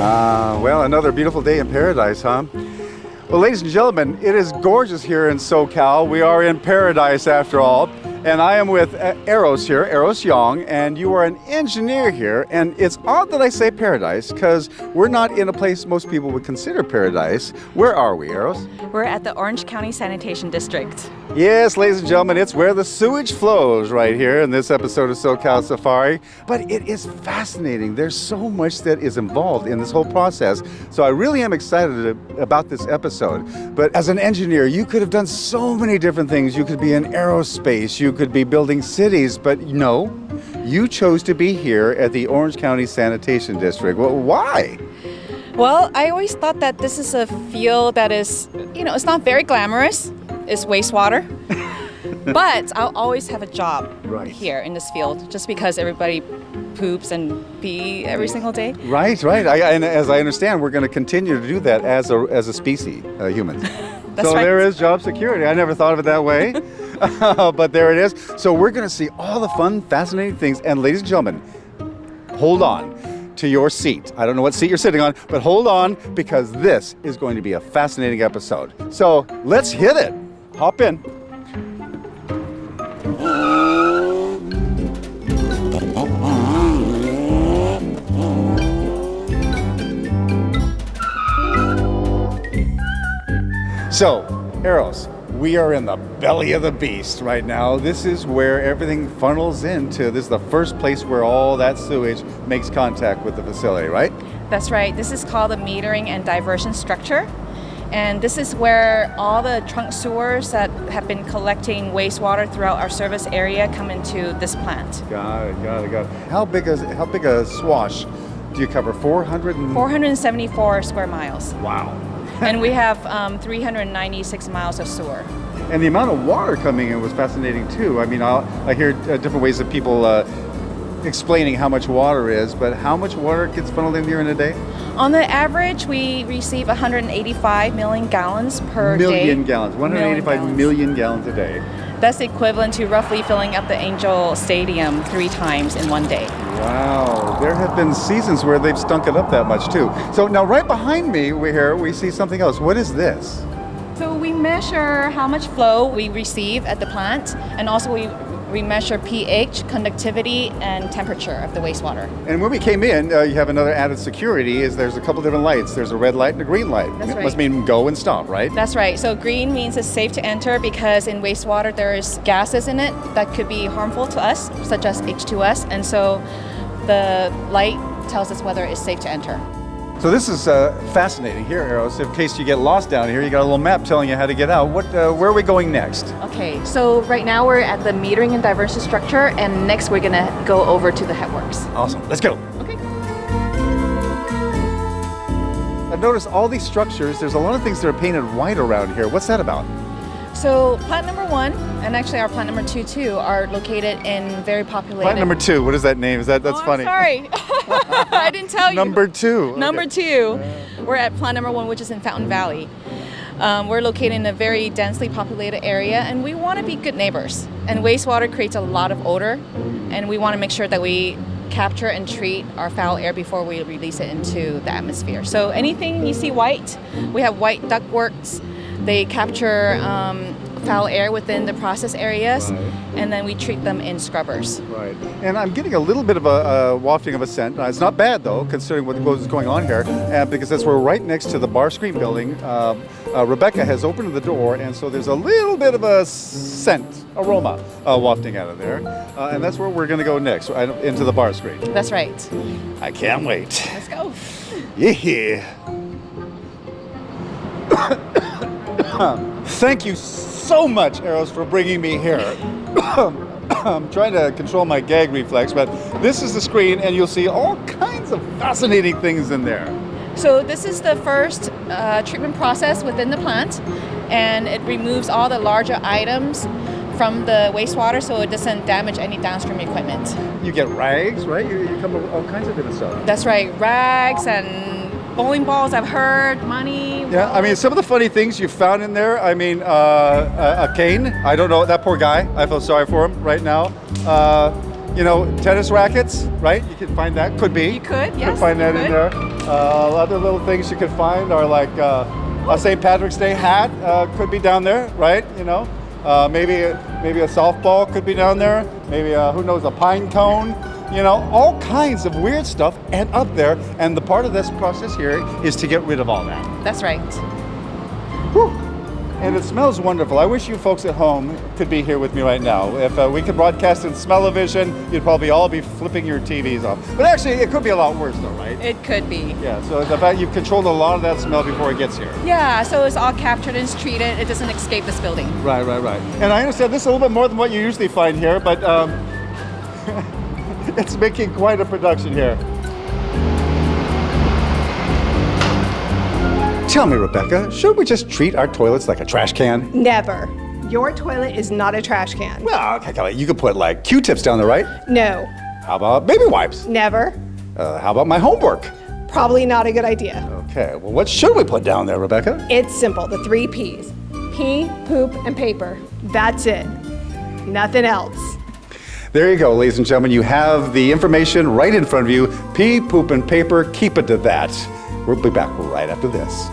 Well, another beautiful day in paradise, huh? Well, ladies and gentlemen, it is gorgeous here in SoCal. We are in paradise after all. And I am with Eros here, Eros Young, and you are an engineer here. And it's odd that I say paradise because we're not in a place most people would consider paradise. Where are we, Eros? We're at the Orange County Sanitation District. Yes, ladies and gentlemen, it's where the sewage flows right here in this episode of SoCal Safari. But it is fascinating. There's so much that is involved in this whole process. So I really am excited about this episode. But as an engineer, you could have done so many different things. You could be in aerospace, you could be building cities, but no, you chose to be here at the Orange County Sanitation District. Well, why? Well, I always thought that this is a field that is, it's not very glamorous. It's wastewater. But I'll always have a job here in this field just because everybody poops and pee every single day. Right. And as I understand, we're going to continue to do that as a species, humans. That's so right. There is job security. I never thought of it that way. But there it is. So we're going to see all the fun, fascinating things. And ladies and gentlemen, hold on to your seat. I don't know what seat you're sitting on, but hold on because this is going to be a fascinating episode. So let's hit it. Hop in. So, Eros, we are in the belly of the beast right now. This is where everything funnels into. This is the first place where all that sewage makes contact with the facility, right? That's right. This is called the metering and diversion structure. And this is where all the trunk sewers that have been collecting wastewater throughout our service area come into this plant. Got it. How big a swash do you cover? 474 square miles. Wow. And we have 396 miles of sewer. And the amount of water coming in was fascinating too. I mean, I hear different ways of people explaining how much water is, but how much water gets funneled in here in a day? On the average, we receive 185 million gallons per day. 185 million gallons a day. That's equivalent to roughly filling up the Angel Stadium 3 times in one day. Wow, there have been seasons where they've stunk it up that much too. So now right behind me, we see something else. What is this? So we measure how much flow we receive at the plant, and also we measure pH, conductivity, and temperature of the wastewater. And when we came in, you have another added security, there's a couple different lights. There's a red light and a green light. That's right. Must mean go and stop, right? That's right. So green means it's safe to enter because in wastewater there's gases in it that could be harmful to us, such as H2S, and so the light tells us whether it's safe to enter. So this is fascinating here, Eros. In case you get lost down here, you got a little map telling you how to get out. Where are we going next? Okay, so right now we're at the metering and diversion structure, and next we're gonna go over to the headworks. Awesome, let's go. Okay. I've noticed all these structures, there's a lot of things that are painted white around here. What's that about? So plant number 1, and actually our plant number 2 too, are located in very populated... Plant number 2, what is that name? That's funny. Sorry, I didn't tell you. Number 2. Number 2, we're at plant number 1, which is in Fountain Valley. We're located in a very densely populated area, and we want to be good neighbors. And wastewater creates a lot of odor, and we want to make sure that we capture and treat our foul air before we release it into the atmosphere. So anything you see white, we have white ductworks. They capture foul air within the process areas, and then we treat them in scrubbers. Right. And I'm getting a little bit of a wafting of a scent. It's not bad though, considering what is going on here, because as we're right next to the bar screen building, Rebecca has opened the door, and so there's a little bit of a scent, aroma, wafting out of there. And that's where we're going to go next, into the bar screen. That's right. I can't wait. Let's go. Yeah. Thank you so much, Eros, for bringing me here. I'm trying to control my gag reflex, but this is the screen, and you'll see all kinds of fascinating things in there. So this is the first treatment process within the plant, and it removes all the larger items from the wastewater so it doesn't damage any downstream equipment. You get rags, right? You come up with all kinds of different stuff. That's right, rags and bowling balls, I've heard, money. Yeah, I mean, some of the funny things you found in there, I mean, a cane, I don't know, that poor guy, I feel sorry for him right now. you know, tennis rackets, right? You can find that. Could be. You could, yes. Could find that you in could. there. Other little things you could find are like a St. Patrick's Day hat could be down there, right? You know, maybe a softball could be down there. Maybe who knows, a pine cone. You know, all kinds of weird stuff and up there. And the part of this process here is to get rid of all that. That's right. Whew. And it smells wonderful. I wish you folks at home could be here with me right now. If we could broadcast in smell-o-vision, you'd probably all be flipping your TVs off. But actually, it could be a lot worse though, right? It could be. Yeah, so the fact you've controlled a lot of that smell before it gets here. Yeah, so it's all captured and it's treated. It doesn't escape this building. Right. And I understand this is a little bit more than what you usually find here, but it's making quite a production here. Tell me, Rebecca, should we just treat our toilets like a trash can? Never. Your toilet is not a trash can. Well, okay, you could put like Q-tips down there, right? No. How about baby wipes? Never. How about my homework? Probably not a good idea. Okay, well, what should we put down there, Rebecca? It's simple, the 3 Ps. Pee, poop, and paper. That's it. Nothing else. There you go, ladies and gentlemen. You have the information right in front of you. Pee, poop, and paper. Keep it to that. We'll be back right after this.